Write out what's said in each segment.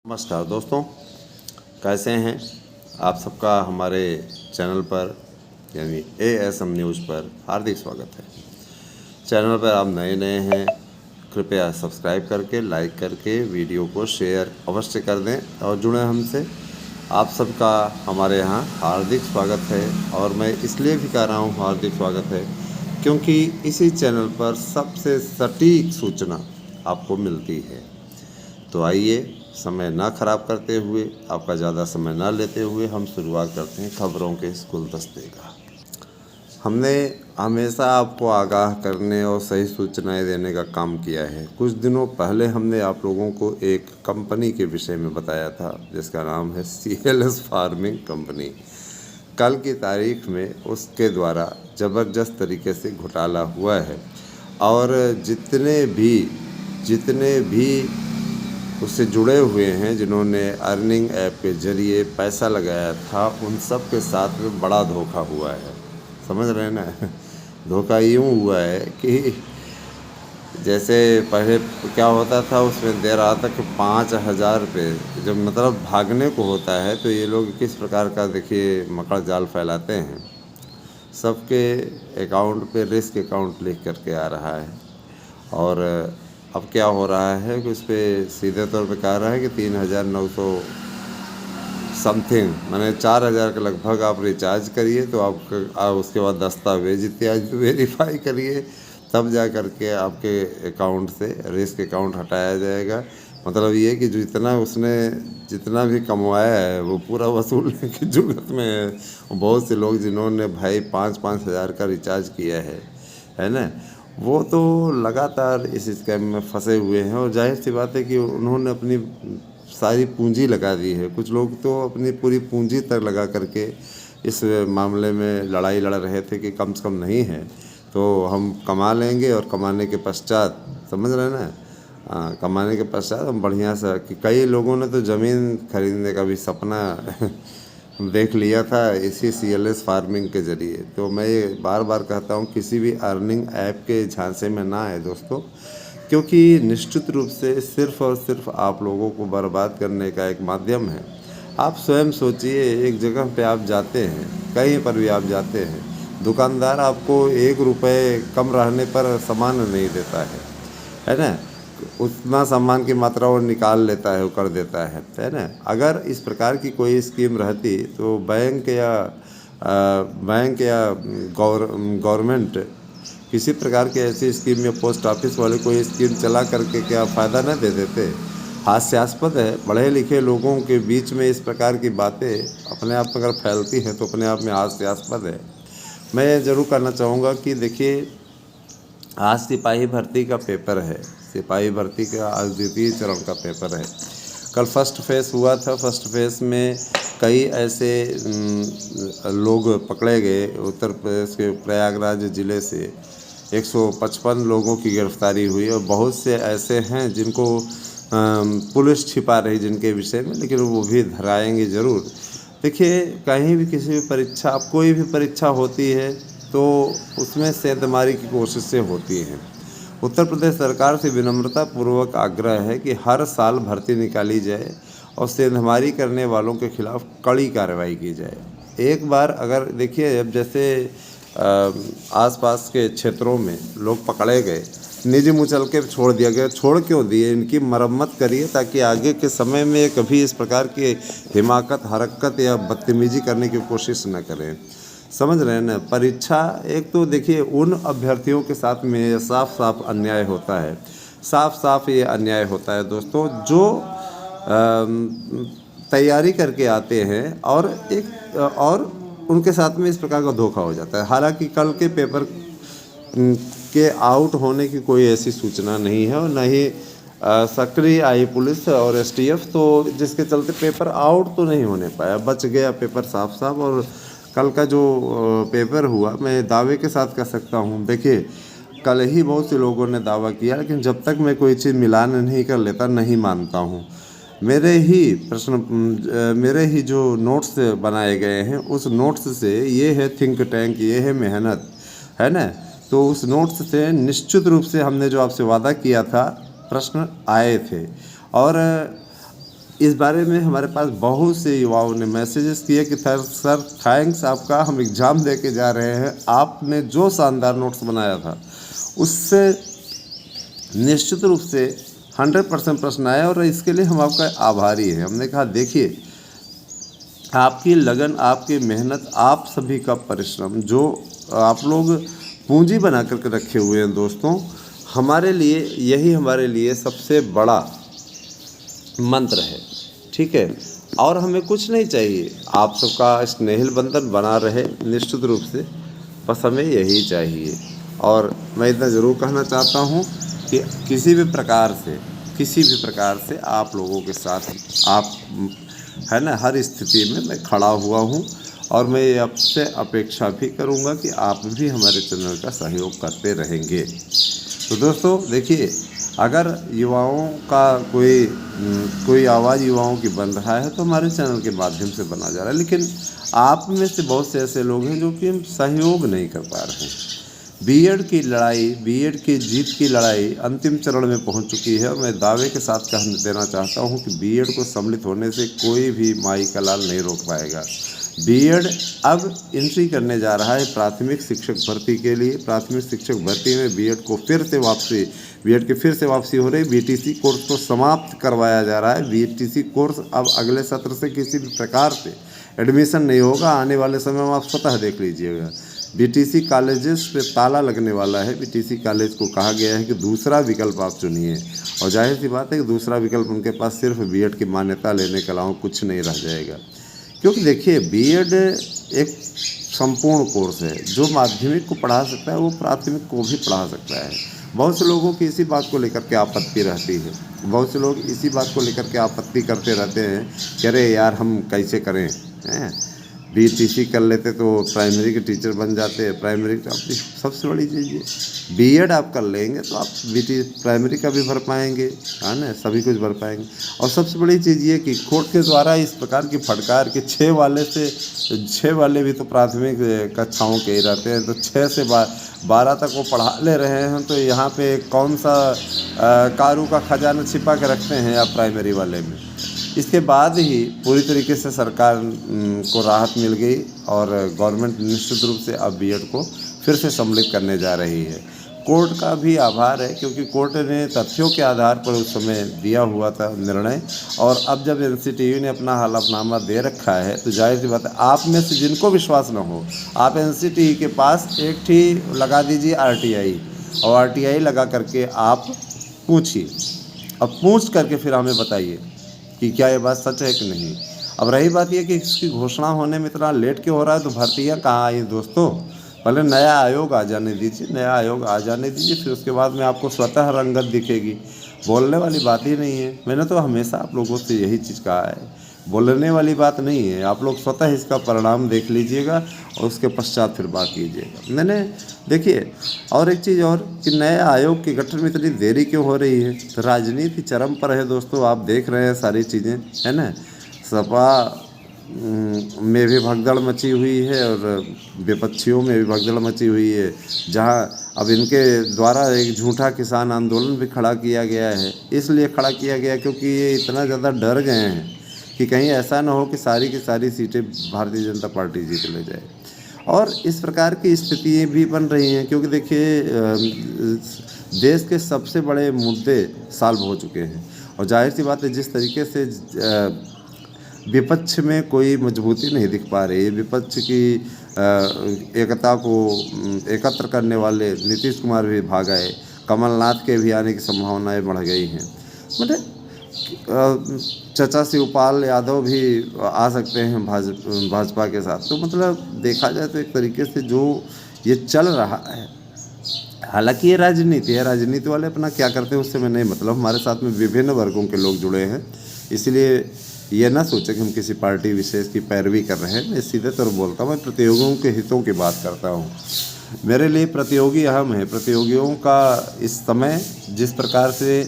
नमस्कार दोस्तों, कैसे हैं आप? सबका हमारे चैनल पर यानी ASM न्यूज़ पर हार्दिक स्वागत है। चैनल पर आप नए हैं, कृपया सब्सक्राइब करके, लाइक करके वीडियो को शेयर अवश्य कर दें और जुड़ें हमसे। आप सबका हमारे यहाँ हार्दिक स्वागत है और मैं इसलिए भी कह रहा हूँ हार्दिक स्वागत है क्योंकि इसी चैनल पर सबसे सटीक सूचना आपको मिलती है। तो आइए, समय ना खराब करते हुए, आपका ज़्यादा समय ना लेते हुए हम शुरुआत करते हैं खबरों के इस गुलदस्ते का। हमने हमेशा आपको आगाह करने और सही सूचनाएं देने का काम किया है। कुछ दिनों पहले हमने आप लोगों को एक कंपनी के विषय में बताया था जिसका नाम है CLS फार्मिंग कंपनी। कल की तारीख में उसके द्वारा ज़बरदस्त तरीके से घोटाला हुआ है और जितने भी उससे जुड़े हुए हैं, जिन्होंने अर्निंग ऐप के ज़रिए पैसा लगाया था, उन सब के साथ में बड़ा धोखा हुआ है। समझ रहे हैं ना? धोखा यूँ हुआ है कि जैसे पहले क्या होता था, उसमें देर रात तक 5,000 रुपये जब मतलब भागने को होता है तो ये लोग किस प्रकार का देखिए मकड़ जाल फैलाते हैं। सबके अकाउंट पे रिस्क अकाउंट लिख करके आ रहा है और अब क्या हो रहा है कि उस पर सीधे तौर पे कह रहा है कि 3,900 समथिंग माने 4,000 के लगभग आप रिचार्ज करिए तो आप उसके बाद दस्तावेज इत्यादि वेरीफाई करिए, तब जा करके आपके अकाउंट से रिस्क अकाउंट हटाया जाएगा। मतलब ये कि जितना उसने जितना भी कमवाया है वो पूरा वसूलने की जरूरत में है। बहुत से लोग जिन्होंने भाई 5-5 हज़ार का रिचार्ज किया है ना, वो तो लगातार इस स्कैम में फंसे हुए हैं और जाहिर सी बात है कि उन्होंने अपनी सारी पूंजी लगा दी है। कुछ लोग तो अपनी पूरी पूंजी तक लगा करके इस मामले में लड़ाई लड़ रहे थे कि कम से कम नहीं है तो हम कमा लेंगे और कमाने के पश्चात, समझ रहे हैं ना, कमाने के पश्चात हम बढ़िया सा कि कई लोगों ने तो ज़मीन खरीदने का भी सपना देख लिया था इसी CLS फार्मिंग के ज़रिए। तो मैं ये बार बार कहता हूँ, किसी भी अर्निंग ऐप के झांसे में ना आए दोस्तों, क्योंकि निश्चित रूप से सिर्फ़ और सिर्फ आप लोगों को बर्बाद करने का एक माध्यम है। आप स्वयं सोचिए, एक जगह पे आप जाते हैं, कहीं पर भी आप जाते हैं, दुकानदार आपको 1 रुपये कम रहने पर सामान नहीं देता है ना? उतना सामान की मात्रा वो निकाल लेता है, वो कर देता है ना? अगर इस प्रकार की कोई स्कीम रहती तो बैंक या गवर्नमेंट किसी प्रकार की ऐसी स्कीम या पोस्ट ऑफिस वाले कोई स्कीम चला करके क्या फ़ायदा न दे देते? हास्यास्पद है, पढ़े लिखे लोगों के बीच में इस प्रकार की बातें अपने आप में अगर फैलती हैं तो अपने आप में हास्यास्पद है। मैं ये ज़रूर कहना चाहूँगा कि देखिए, आज सिपाही भर्ती का पेपर है, सिपाही भर्ती का आज द्वितीय चरण का पेपर है। कल फर्स्ट फेज़ हुआ था। फर्स्ट फेज़ में कई ऐसे लोग पकड़े गए। उत्तर प्रदेश के प्रयागराज ज़िले से 155 लोगों की गिरफ्तारी हुई और बहुत से ऐसे हैं जिनको पुलिस छिपा रही जिनके विषय में, लेकिन वो भी धराएंगे ज़रूर। देखिए, कहीं भी किसी भी परीक्षा, अब कोई भी परीक्षा होती है तो उसमें सेंधमारी की कोशिशें होती हैं। उत्तर प्रदेश सरकार से विनम्रतापूर्वक आग्रह है कि हर साल भर्ती निकाली जाए और सेंधमारी करने वालों के खिलाफ कड़ी कार्रवाई की जाए। एक बार अगर देखिए, अब जैसे आसपास के क्षेत्रों में लोग पकड़े गए, निजी मुचल के छोड़ दिया गया। छोड़ क्यों दिए? इनकी मरम्मत करिए ताकि आगे के समय में कभी इस प्रकार की हिमाकत, हरकत या बदतमीजी करने की कोशिश न करें। समझ रहे हैं ना? परीक्षा, एक तो देखिए उन अभ्यर्थियों के साथ में साफ साफ अन्याय होता है, साफ साफ ये अन्याय होता है दोस्तों, जो तैयारी करके आते हैं और उनके साथ में इस प्रकार का धोखा हो जाता है। हालांकि कल के पेपर के आउट होने की कोई ऐसी सूचना नहीं है और न ही सक्रिय आई पुलिस और STF, तो जिसके चलते पेपर आउट तो नहीं होने पाया, बच गया पेपर साफ साफ। और कल का जो पेपर हुआ, मैं दावे के साथ कह सकता हूँ, देखिए कल ही बहुत से लोगों ने दावा किया, लेकिन जब तक मैं कोई चीज़ मिलान नहीं कर लेता नहीं मानता हूँ। मेरे ही जो नोट्स बनाए गए हैं, उस नोट्स से ये है थिंक टैंक, ये है मेहनत, है ना? तो उस नोट्स से निश्चित रूप से हमने जो आपसे वादा किया था, प्रश्न आए थे और इस बारे में हमारे पास बहुत से युवाओं ने मैसेजेस किए कि सर थैंक्स आपका, हम एग्ज़ाम दे के जा रहे हैं, आपने जो शानदार नोट्स बनाया था उससे निश्चित रूप से 100% प्रश्न आए और इसके लिए हम आपका आभारी हैं। हमने कहा देखिए, आपकी लगन, आपकी मेहनत, आप सभी का परिश्रम जो आप लोग पूंजी बना करके रखे हुए हैं दोस्तों, हमारे लिए यही हमारे लिए सबसे बड़ा मंत्र है, ठीक है। और हमें कुछ नहीं चाहिए, आप सबका स्नेहिल बंधन बना रहे निश्चित रूप से, बस हमें यही चाहिए। और मैं इतना ज़रूर कहना चाहता हूँ कि किसी भी प्रकार से आप लोगों के साथ आप है ना, हर स्थिति में मैं खड़ा हुआ हूँ और मैं आपसे अपेक्षा भी करूँगा कि आप भी हमारे चैनल का सहयोग करते रहेंगे। तो दोस्तों देखिए, अगर युवाओं का कोई आवाज़ युवाओं की बन रहा है तो हमारे चैनल के माध्यम से बना जा रहा है, लेकिन आप में से बहुत से ऐसे लोग हैं जो कि हम सहयोग नहीं कर पा रहे हैं। बीएड की जीत की लड़ाई अंतिम चरण में पहुंच चुकी है और मैं दावे के साथ कह देना चाहता हूं कि बीएड को सम्मिलित होने से कोई भी माई का लाल नहीं रोक पाएगा। बीएड अब एंट्री करने जा रहा है प्राथमिक शिक्षक भर्ती के लिए। प्राथमिक शिक्षक भर्ती में बीएड की फिर से वापसी हो रही। बीटीसी कोर्स को समाप्त करवाया जा रहा है। बीटीसी कोर्स अब अगले सत्र से किसी भी प्रकार से एडमिशन नहीं होगा। आने वाले समय में आप स्वतः देख लीजिएगा। बीटीसी कॉलेजेस पे ताला लगने वाला है। बीटीसी कॉलेज को कहा गया है कि दूसरा विकल्प आप चुनिए, और जाहिर सी बात है कि दूसरा विकल्प उनके पास सिर्फ बीएड की मान्यता लेने के अलावा कुछ नहीं रह जाएगा। क्योंकि देखिए, बीएड एक संपूर्ण कोर्स है। जो माध्यमिक को पढ़ा सकता है वो प्राथमिक को भी पढ़ा सकता है। बहुत से लोगों की इसी बात को लेकर के आपत्ति रहती है। बहुत से लोग इसी बात को लेकर के आपत्ति करते रहते हैं कि अरे यार, हम कैसे करें, बीटीसी कर लेते तो प्राइमरी के टीचर बन जाते। प्राइमरी का सबसे बड़ी चीज़ ये, बीएड आप कर लेंगे तो आप प्राइमरी का भी भर पाएंगे, है ना, सभी कुछ भर पाएंगे। और सबसे बड़ी चीज़ ये कि कोर्ट के द्वारा इस प्रकार की फटकार के 6 वाले भी तो प्राथमिक कक्षाओं के ही रहते हैं, तो 6 से 12 तक वो पढ़ा ले रहे हैं। तो यहाँ पे कौन सा कारू का खजाना छिपा के रखते हैं आप प्राइमरी वाले में। इसके बाद ही पूरी तरीके से सरकार को राहत मिल गई और गवर्नमेंट निश्चित रूप से अब बीएड को फिर से सम्मिलित करने जा रही है। कोर्ट का भी आभार है, क्योंकि कोर्ट ने तथ्यों के आधार पर उस समय दिया हुआ था निर्णय, और अब जब एनसीटीयू ने अपना हलफनामा दे रखा है तो जाहिर सी बात है, आप में से जिनको विश्वास न हो, आप एनसीटीयू के पास एक ही लगा दीजिए आरटीआई, और आरटीआई लगा करके आप पूछिए। अब पूछ करके फिर हमें बताइए कि क्या ये बात सच है कि नहीं। अब रही बात ये कि इसकी घोषणा होने में इतना लेट क्यों हो रहा है, तो भर्तियाँ कहाँ आई दोस्तों। पहले नया आयोग आ जाने दीजिए, फिर उसके बाद में आपको स्वतः रंगत दिखेगी। बोलने वाली बात ही नहीं है। मैंने तो हमेशा आप लोगों से यही चीज़ कहा है, बोलने वाली बात नहीं है। आप लोग स्वतः इसका परिणाम देख लीजिएगा और उसके पश्चात फिर बात कीजिएगा। मैंने देखिए, और एक चीज़ और कि नए आयोग के गठन में इतनी देरी क्यों हो रही है, तो राजनीति चरम पर है दोस्तों। आप देख रहे हैं सारी चीज़ें, है ना। सपा में भी भगदड़ मची हुई है और विपक्षियों में भी भगदड़ मची हुई है, जहां अब इनके द्वारा एक झूठा किसान आंदोलन भी खड़ा किया गया है। इसलिए खड़ा किया गया क्योंकि ये इतना ज़्यादा डर गए हैं कि कहीं ऐसा ना हो कि सारी की सारी सीटें भारतीय जनता पार्टी जीत ले जाए। और इस प्रकार की स्थितियाँ भी बन रही हैं, क्योंकि देखिए, देश के सबसे बड़े मुद्दे सॉल्व हो चुके हैं, और जाहिर सी बात है जिस तरीके से विपक्ष में कोई मजबूती नहीं दिख पा रही है, विपक्ष की एकता को एकत्र करने वाले नीतीश कुमार भी भाग आए, कमलनाथ के भी आने की संभावनाएं बढ़ गई हैं। मतलब चचा शिवपाल यादव भी आ सकते हैं भाजपा के साथ। तो मतलब देखा जाए तो एक तरीके से जो ये चल रहा है, हालांकि ये राजनीति है, राजनीति वाले अपना क्या करते हैं उससे मैं नहीं मतलब। हमारे साथ में विभिन्न वर्गों के लोग जुड़े हैं, इसलिए ये ना सोचे कि हम किसी पार्टी विशेष की पैरवी कर रहे हैं। मैं सीधे तौर बोलता हूँ, मैं प्रतियोगियों के हितों की बात करता हूँ। मेरे लिए प्रतियोगी अहम है। प्रतियोगियों का इस समय जिस प्रकार से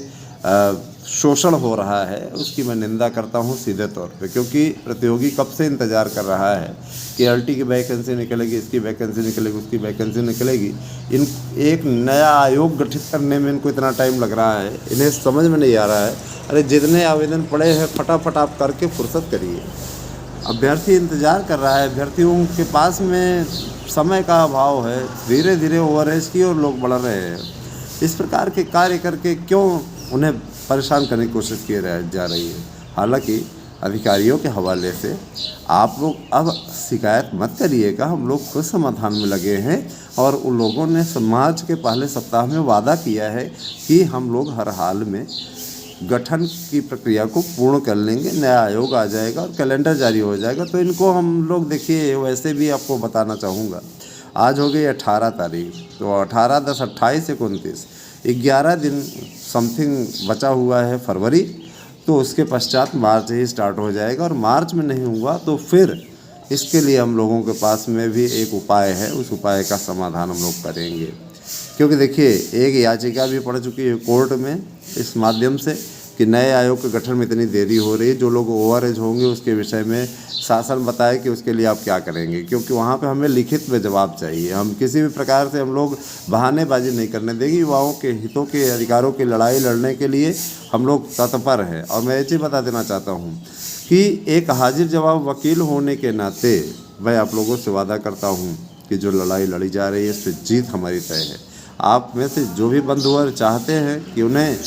शोषण हो रहा है उसकी मैं निंदा करता हूं सीधे तौर पे, क्योंकि प्रतियोगी कब से इंतज़ार कर रहा है कि एलटी की वैकेंसी निकलेगी, इसकी वैकेंसी निकलेगी, उसकी वैकेंसी निकलेगी। इन एक नया आयोग गठित करने में इनको इतना टाइम लग रहा है, इन्हें समझ में नहीं आ रहा है। अरे जितने आवेदन पड़े हैं फटाफट आप करके फुर्सत करिए। अभ्यर्थी इंतज़ार कर रहा है, अभ्यर्थियों के पास में समय का अभाव है, धीरे धीरे ओवरएज की और लोग बढ़ रहे हैं। इस प्रकार के कार्य करके क्यों उन्हें परेशान करने की कोशिश की जा रही है। हालांकि अधिकारियों के हवाले से आप लोग अब शिकायत मत करिएगा, हम लोग खुद समाधान में लगे हैं और उन लोगों ने समाज के पहले सप्ताह में वादा किया है कि हम लोग हर हाल में गठन की प्रक्रिया को पूर्ण कर लेंगे, नया आयोग आ जाएगा और कैलेंडर जारी हो जाएगा। तो इनको हम लोग देखिए, वैसे भी आपको बताना चाहूँगा, आज हो गई 18 तारीख, तो 18, 10, 28, 29, 11 दिन समथिंग बचा हुआ है फरवरी। तो उसके पश्चात मार्च ही स्टार्ट हो जाएगा और मार्च में नहीं हुआ तो फिर इसके लिए हम लोगों के पास में भी एक उपाय है, उस उपाय का समाधान हम लोग करेंगे। क्योंकि देखिए, एक याचिका भी पड़ चुकी है कोर्ट में इस माध्यम से कि नए आयोग के गठन में इतनी देरी हो रही है, जो लोग ओवरएज होंगे उसके विषय में शासन बताए कि उसके लिए आप क्या करेंगे, क्योंकि वहाँ पे हमें लिखित में जवाब चाहिए। हम किसी भी प्रकार से हम लोग बहानेबाजी नहीं करने देंगे। युवाओं के हितों के अधिकारों की लड़ाई लड़ने के लिए हम लोग तत्पर हैं। और मैं ये चीज़ बता देना चाहता हूँ कि एक हाजिर जवाब वकील होने के नाते मैं आप लोगों से वादा करता हूँ कि जो लड़ाई लड़ी जा रही है इस पर जीत हमारी तय है। आप में से जो भी बंधुवर चाहते हैं कि उन्हें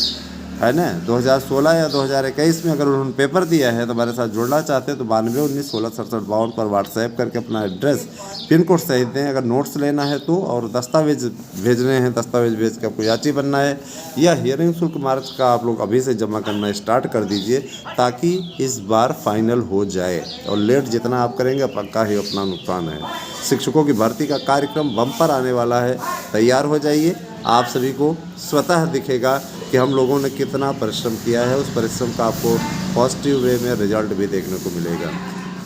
है ना 2016 या 2021 में अगर उन्होंने पेपर दिया है तो हमारे साथ जुड़ना चाहते हैं तो 92 19 16 67 52 पर व्हाट्सएप करके अपना एड्रेस पिन कोड सहित दें। अगर नोट्स लेना है तो, और दस्तावेज भेजने हैं, दस्तावेज भेज के आपको याची बनना है, या हियरिंग शुल्क मार्च का आप लोग अभी से जमा करना स्टार्ट कर दीजिए ताकि इस बार फाइनल हो जाए। और लेट जितना आप करेंगे पक्का ही अपना नुकसान है। शिक्षकों की भर्ती का कार्यक्रम बम्पर आने वाला है, तैयार हो जाइए। आप सभी को स्वतः दिखेगा कि हम लोगों ने कितना परिश्रम किया है। उस परिश्रम का आपको पॉजिटिव वे में रिजल्ट भी देखने को मिलेगा।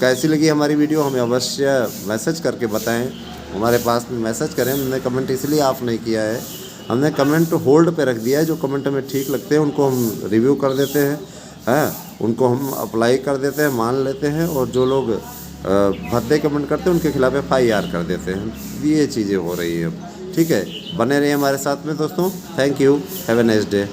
कैसी लगी हमारी वीडियो हमें अवश्य मैसेज करके बताएं। हमारे पास में मैसेज करें। हमने कमेंट इसलिए ऑफ नहीं किया है, हमने कमेंट होल्ड पे रख दिया है। जो कमेंट हमें ठीक लगते हैं उनको हम रिव्यू कर देते हैं, उनको हम अप्लाई कर देते हैं, मान लेते हैं। और जो लोग भद्दे कमेंट करते हैं उनके खिलाफ FIR कर देते हैं। ये चीज़ें हो रही हैं। ठीक है, बने रहिए हमारे साथ में दोस्तों। Thank you, have a nice day.